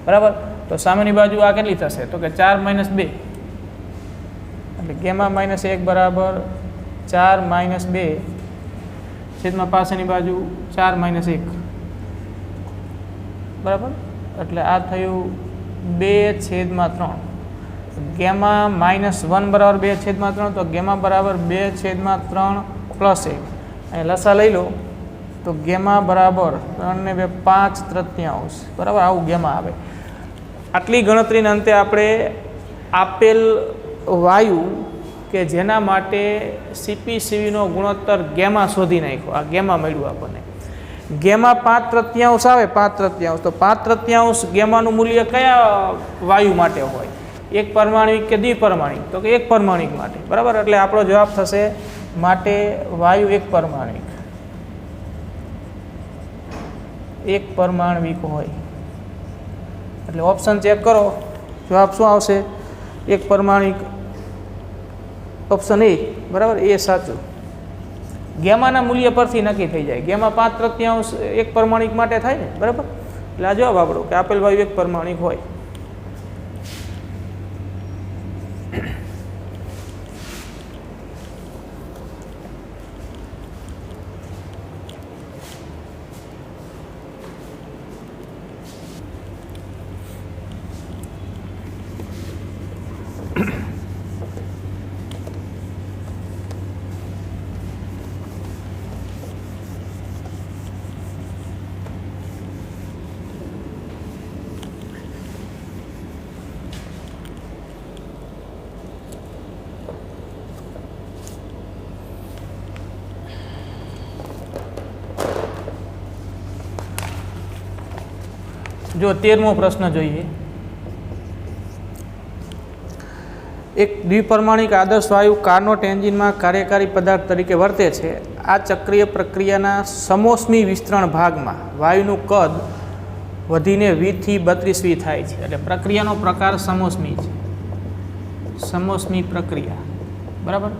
બરાબર. તો સામેની બાજુ આ કેટલી થશે તો કે 4 - 2, એટલે ગેમા -1 બરાબર 4 - 2 છેદમાં પાછળની બાજુ 4 - 1 બરાબર. એટલે આ થયું 2/3. ગેમા -1 બરાબર 2/3, તો ગેમા બરાબર 2/3 + 1. અહીં લસા લઈ લો તો ગેમા બરાબર 3 ને 2 5/3 બરાબર, આવું ગેમા આવે. આટલી ગણતરીના અંતે આપણે આપેલ વાયુ કે જેના માટે CP/CV નો ગુણોત્તર ગેમા શોધી નાખ્યો, આ ગેમા મળ્યું આપણને. ગેમા 5/3 આવે, 5/3, તો 5/3 ગેમાનું મૂલ્ય કયા વાયુ માટે હોય, એક પરમાણિક કે દ્વિપરમાણિક, તો કે એક પરમાણિક માટે બરાબર. એટલે આપણો જવાબ થશે માટે વાયુ એક પરમાણિક હોય. એટલે ઓપ્શન ચેક કરો, જવાબ શું આવશે, એક પરમાણિક, ઓપ્શન એ બરાબર, એ સાચું. ગેમાના મૂલ્ય પરથી નક્કી થઈ જાય, ગેમા 5/3 એક પરમાણિક માટે થાય ને બરાબર. એટલે આ જવાબ આપણો કે આપેલ વાયુ એક પરમાણિક હોય. જો 13મો પ્રશ્ન જોઈએ. એક દ્વિપરમાણિક આદર્શ વાયુ કાર્નોટ એન્જિનમાં કાર્યકારી પદાર્થ તરીકે વર્તે છે. આ ચક્રીય પ્રક્રિયાના સમોષ્મી વિસ્તરણ ભાગમાં વાયુનું કદ વધીને 20 થી 32 થાય છે. એટલે પ્રક્રિયાનો પ્રકાર સમોષ્મી છે, સમોષ્મી પ્રક્રિયા બરાબર.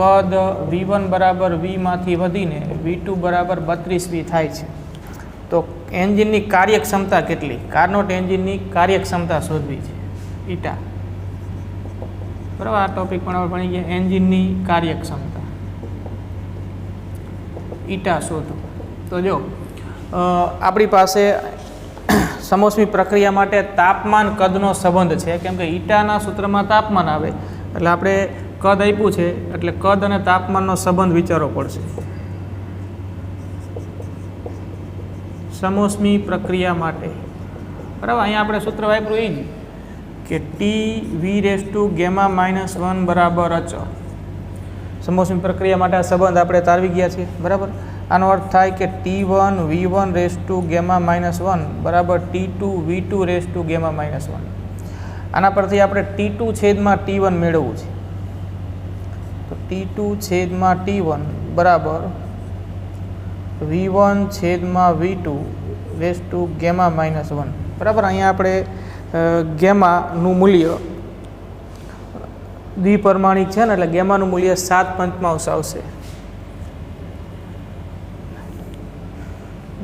કદ V1 બરાબર V માંથી વધીને V2 બરાબર 32 થાય છે. તો એન્જિનની કાર્યક્ષમતા કેટલી, કાર્નોટ એન્જિનની કાર્યક્ષમતા શોધવી છે, ઈટા બરાબર. આ ટોપિક પણ આપણે ભણી ગયા, એન્જિનની કાર્યક્ષમતા ઈટા શોધો. તો જો આપણી પાસે સમોષ્મી પ્રક્રિયા માટે તાપમાન કદનો સંબંધ છે, કેમ કે ઈટાના સૂત્રમાં તાપમાન આવે, એટલે આપણે કદ આપ્યું છે એટલે કદ અને તાપમાનનો સંબંધ વિચારવો પડશે. સમોષ્મી પ્રક્રિયા માટે બરાબર, અહીંયા આપણે સૂત્ર વાપર્યું એ જ કે T(V)(γ-1) બરાબર અચળ. સમોષ્મી પ્રક્રિયા માટે આ સંબંધ આપણે તારવી ગયા છીએ બરાબર. આનો અર્થ થાય કે T1V1(γ-1) બરાબર T2V2(γ-1). આના પરથી આપણે T2/T1 મેળવવું છે. તો T2/T1 બરાબર V1/V2(γ-1) બરાબર. અહીંયા આપણે ગેમાનું મૂલ્ય દ્વિપરમાણિક છે ને, એટલે ગેમાનું મૂલ્ય 7/5 આવશે.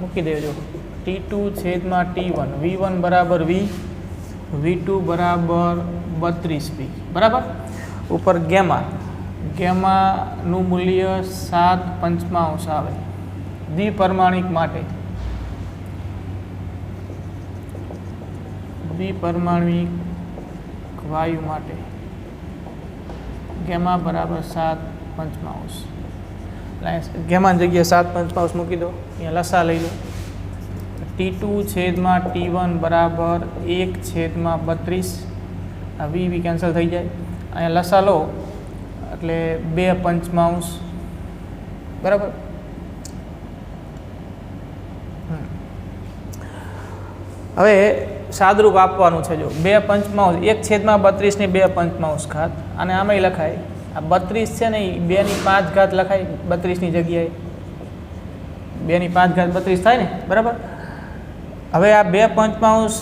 મૂકી દેજો T2/T1, V1 બરાબર V, V2 બરાબર 32V બરાબર. ઉપર ગેમાનું મૂલ્ય 7/5 આવે દ્વિપરમાણિક માટે. દ્વિપરમાણિક વાયુ માટે ગેમા બરાબર 7/5. ગેમાની જગ્યાએ 7/5 મૂકી દો, અહીંયા લસા લઈ લો. T2/T1 બરાબર 1/32. આ વી કેન્સલ થઈ જાય, અહીંયા લસા લો એટલે 2/5 બરાબર. હવે સાદરૂપ આપવાનું છે. જો 2/5 1/32 ની 2/5 અને આમાંય લખાય. આ 32 છે ને એ 2 ની 5 ઘાત લખાય 32 ની જગ્યાએ, 2 ની 5 ઘાત 32 થાય ને, બરાબર. હવે આ 2 પંચમાંશ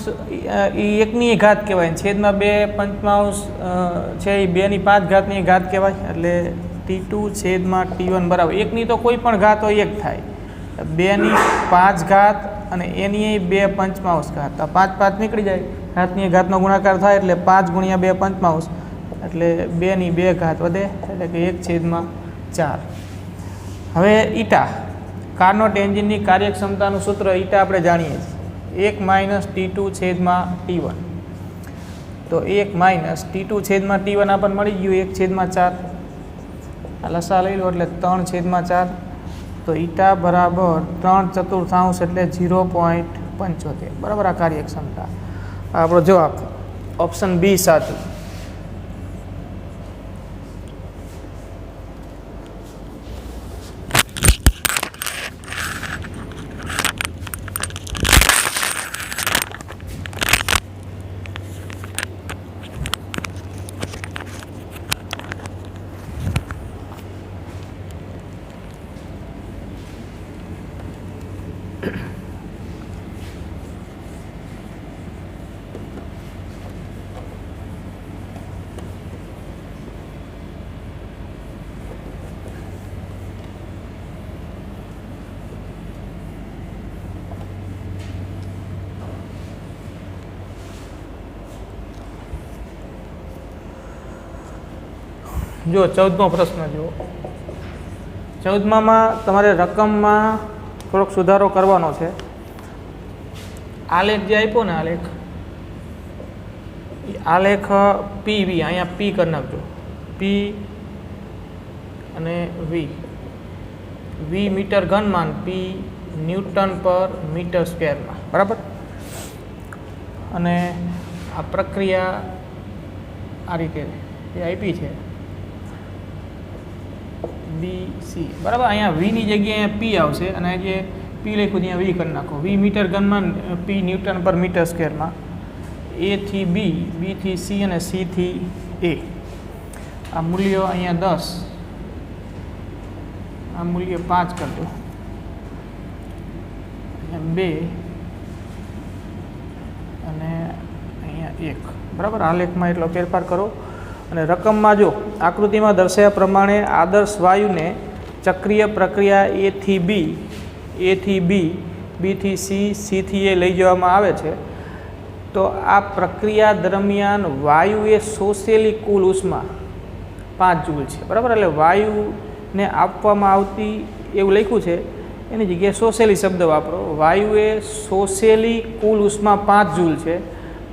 એ 1 ની ઘાત કહેવાય, છેદમાં 2 પંચમાંશ છે એ 2 ની 5 ઘાતની ઘાત કહેવાય. એટલે T2 છેદમાં T1 બરાબર 1 ની તો કોઈ પણ ઘાત હોય 1 થાય, 2 ની 5 ઘાત અને એની 2 પંચમાંશ ઘાત, તો 5 5 નીકળી જાય, ઘાતની ઘાતનો ગુણાકાર થાય એટલે 5 ગુણ્યા 2 પંચમાંશ એટલે 2 ની 2 ઘાત વધે, એટલે કે 1/4. હવે ઈટા કાર્નોટ એન્જિનની કાર્યક્ષમતાનું સૂત્ર ઈટા આપણે જાણીએ છીએ, 1 - T2 છેદમાં T1. તો 1 - T2 છેદમાં T1 આપણને મળી ગયું 1/4. આ લસા લઈ લો એટલે 3/4. તો ઈટા બરાબર 3/4 એટલે 0.75, બરાબર. આ કાર્યક્ષમતા આપણો જવાબ ઓપ્શન બી સાચું. જો 14મો પ્રશ્ન જુઓ. 14માં તમારે રકમમાં થોડોક સુધારો કરવાનો છે. આલેખ જે આપ્યો ને, આલેખ PV, અહીંયા P કરી નાખજો, P અને V મીટર ઘનમાન, P ન્યૂટન પર મીટર સ્ક્વેરમાં, બરાબર. અને આ પ્રક્રિયા આ રીતે એ આપી છે BC, બરાબર. અહીંયા V ની જગ્યાએ P આવશે અને જે P લખ્યું ત્યાં V કરી નાખો. V મીટર ઘનમાં, P ન્યૂટન પર મીટર સ્ક્વેરમાં. A થી B, B થી C અને C થી A. આ મૂલ્યો અહીંયા 10, આ મૂલ્ય 5 કરજો, અહીંયા 2 અને અહીંયા 1, બરાબર. આલેખમાં એટલો ફેરફાર કરો. અને રકમમાં જો આકૃતિમાં દર્શાવ્યા પ્રમાણે આદર્શ વાયુને ચક્રીય પ્રક્રિયા A થી B, B થી C, C થી A લઈ જવામાં આવે છે, તો આ પ્રક્રિયા દરમિયાન વાયુએ શોષેલી કુલ ઉષ્મા 5 જૂલ છે, બરાબર. એટલે વાયુને આપવામાં આવતી એવું લખ્યું છે, એની જગ્યાએ શોષેલી શબ્દ વાપરો. વાયુએ શોષેલી કુલ ઉષ્મા 5 જૂલ છે.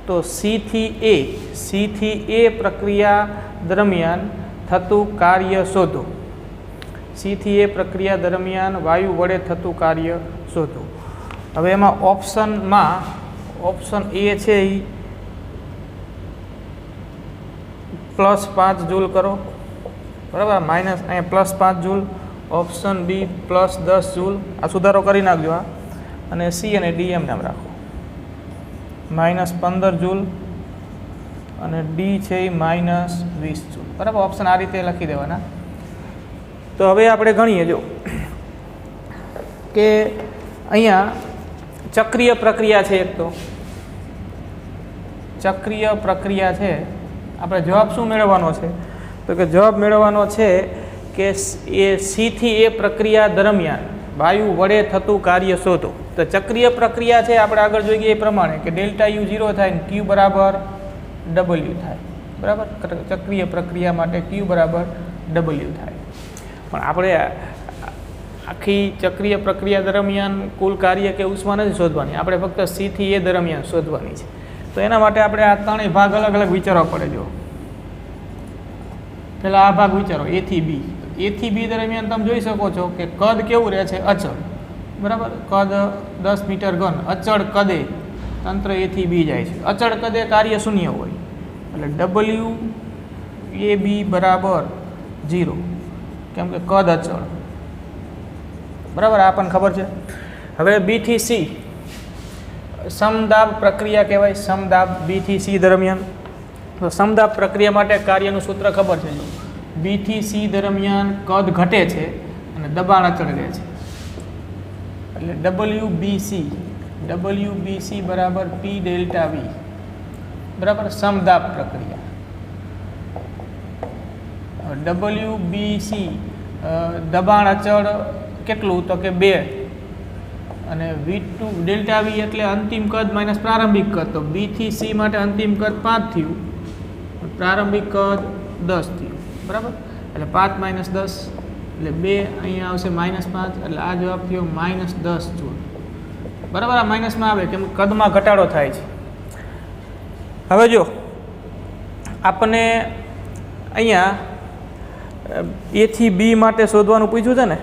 તો C થી A પ્રક્રિયા દરમિયાન થતું કાર્ય શોધો. C થી A પ્રક્રિયા દરમિયાન વાયુ વડે થતું કાર્ય શોધો. હવે એમાં ઓપ્શનમાં ઓપ્શન A છે એ +5 જૂલ કરો, બરાબર. માઇનસ અહીંયા +5 જૂલ, ઓપ્શન B +10 જૂલ. આ સુધારો કરી નાખજો. અને C અને D એમ નામ રાખો, -15 જૂલ અને D છે એ -20 જૂલ, બરાબર. ઓપ્શન આ રીતે લખી દેવાના. તો હવે આપણે ગણીએ જો કે અહીંયા ચક્રીય પ્રક્રિયા છે, એક તો ચક્રીય પ્રક્રિયા છે. આપણે જવાબ શું મેળવવાનો છે? તો કે જવાબ મેળવવાનો છે કે એ C થી A પ્રક્રિયા દરમિયાન વાયુ વડે થતું કાર્ય શોધો. તો ચક્રીય પ્રક્રિયા છે, આપણે આગળ જોઈ ગયા એ પ્રમાણે કે ΔU 0 થાય ને Q બરાબર W થાય, બરાબર. ચક્રીય પ્રક્રિયા માટે Q બરાબર W થાય. પણ આપણે આખી ચક્રીય પ્રક્રિયા દરમિયાન કુલ કાર્ય કે ઉષ્મા નથી શોધવાની, આપણે ફક્ત C થી A દરમિયાન શોધવાની છે. તો એના માટે આપણે આ ત્રણેય ભાગ અલગ અલગ વિચારવા પડે. જો પહેલાં આ ભાગ વિચારો, A થી B. A થી B દરમિયાન તમે જોઈ શકો છો કે કદ કેવું રહે છે? અચળ, બરાબર. કદ 10 મીટર ઘન, અચળ કદે તંત્ર A થી B જાય છે. અચળ કદે કાર્ય શૂન્ય હોય એટલે WAB બરાબર 0, કેમ કે કદ અચળ, બરાબર. આ પણ ખબર છે. હવે B થી C સમદાબ પ્રક્રિયા કહેવાય, સમદાબ B થી C દરમિયાન. તો સમદાબ પ્રક્રિયા માટે કાર્યનું સૂત્ર ખબર છે. જો B થી C દરમિયાન કદ ઘટે છે અને દબાણ અચળ રહે છે, એટલે WBC બરાબર P ડેલ્ટા V બરાબર સમદાબ પ્રક્રિયા. WBC દબાણ અચળ કેટલું તો કે 2 અને V2 ડેલ્ટા V એટલે અંતિમ કદ માઇનસ પ્રારંભિક કદ. તો B થી C માટે અંતિમ કદ 5 થયું, પ્રારંભિક કદ 10 થયું બરાબર. એટલે 5 માઇનસ 10 એટલે 2 અહીંયા આવશે -5 એટલે આ જવાબ થયો -10 જૂલ બરાબર. આ માઇનસમાં આવે કેમ કદમાં ઘટાડો થાય છે. હવે જો આપણને અહીંયા A થી B માટે શોધવાનું પૂછ્યું છે ને,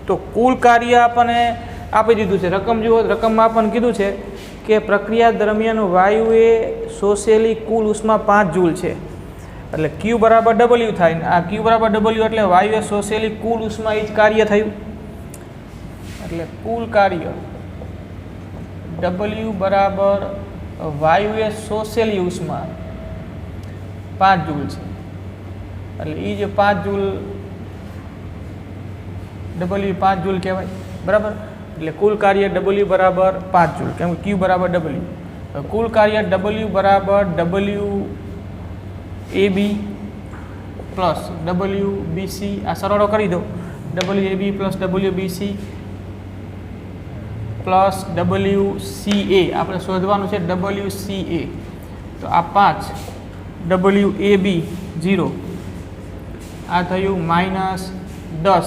તો કુલ કાર્ય આપણને આપી દીધું છે. રકમ જુઓ, રકમમાં આપણને કીધું છે કે પ્રક્રિયા દરમિયાન વાયુએ શોષેલી કુલ ઉષ્મા 5 જૂલ છે. એટલે Q બરાબર W થાય ને આ Q બરાબર W એટલે વાયુએ શોષેલી કુલ ઉષ્મા એ જ કાર્ય થયું. એટલે કુલ કાર્ય W બરાબર વાયુએ શોષેલી ઉષ્મા 5 જૂલ છે. એટલે એ જે 5 જૂલ W 5 જૂલ કહેવાય બરાબર. એટલે કુલ કાર્ય W બરાબર 5 જૂલ કેમ કે Q બરાબર W. કુલ કાર્ય W બરાબર WAB પ્લસ WBC આ સરળો કરી દો. WAB plus WBC plus WCA આપણે શોધવાનું છે WCA. તો આ 5 WAB 0 આ થયું -10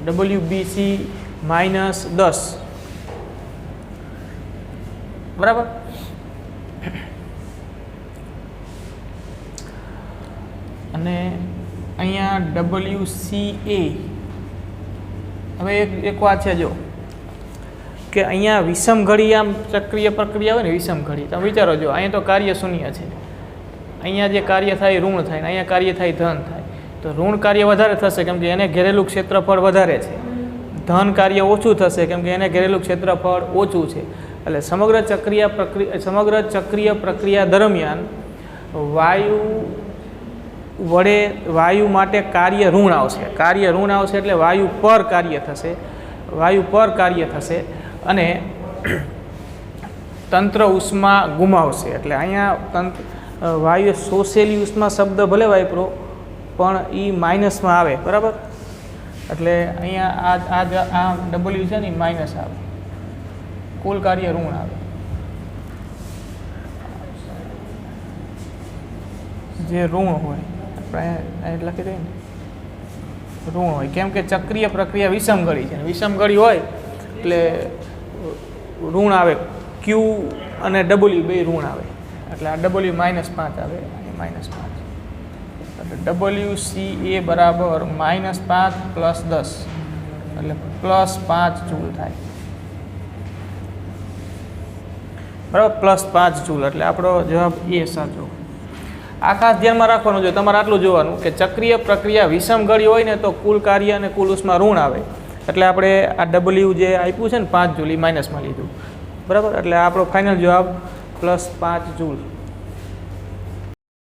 WBC -10 બરાબર. અને અહીંયા WCA હવે એક વાત છે જો કે અહીંયા વિષમ ઘડી આમ ચક્રીય પ્રક્રિયા હોય ને વિષમ ઘડી તમે વિચારો જો અહીંયા તો કાર્ય શૂન્ય છે, અહીંયા જે કાર્ય થાય ઋણ થાય ને અહીંયા કાર્ય થાય ધન થાય. તો ઋણ કાર્ય વધારે થશે કેમ કે એને ઘેરેલું ક્ષેત્રફળ વધારે છે, ધન કાર્ય ઓછું થશે કેમ કે એને ઘેરેલું ક્ષેત્રફળ ઓછું છે. એટલે સમગ્ર ચક્રીય પ્રક્રિયા દરમિયાન વાયુ માટે કાર્ય ઋણ આવશે. કાર્ય ઋણ આવશે એટલે વાયુ પર કાર્ય થશે અને તંત્ર ઉષ્મા ગુમાવશે. એટલે અહીંયા વાયુએ શોષેલી ઉષ્મા શબ્દ ભલે વાપરો પણ એ માઇનસમાં આવે બરાબર. એટલે અહીંયા આ W છે ને માઇનસ આવે, કુલ કાર્ય ઋણ આવે. જે ઋણ હોય આપણે લખી દઈએ ને ઋણ હોય કેમ કે ચક્રીય પ્રક્રિયા વિષમ ઘડી છે. વિષમ ઘડી હોય એટલે ઋણ આવે, Q અને W બે ઋણ આવે. એટલે આ W -5 આવે, -5 એટલે WCA બરાબર -5 પ્લસ 10 એટલે +5 જૂલ થાય બરાબર. +5 જૂલ એટલે આપણો જવાબ એ સાચો. આ ખાસ ધ્યાનમાં રાખવાનું જોઈએ, તમારે આટલું જોવાનું કે ચક્રીય પ્રક્રિયા વિષમ ઘડી હોય ને તો કુલ કાર્ય અને કુલ ઉષ્મા ઋણ આવે. એટલે આપણે આ W જે આપ્યું છે ને 5 જૂલ એ માઇનસમાં લીધું બરાબર. એટલે આપણો ફાઇનલ જવાબ +5 જૂલ.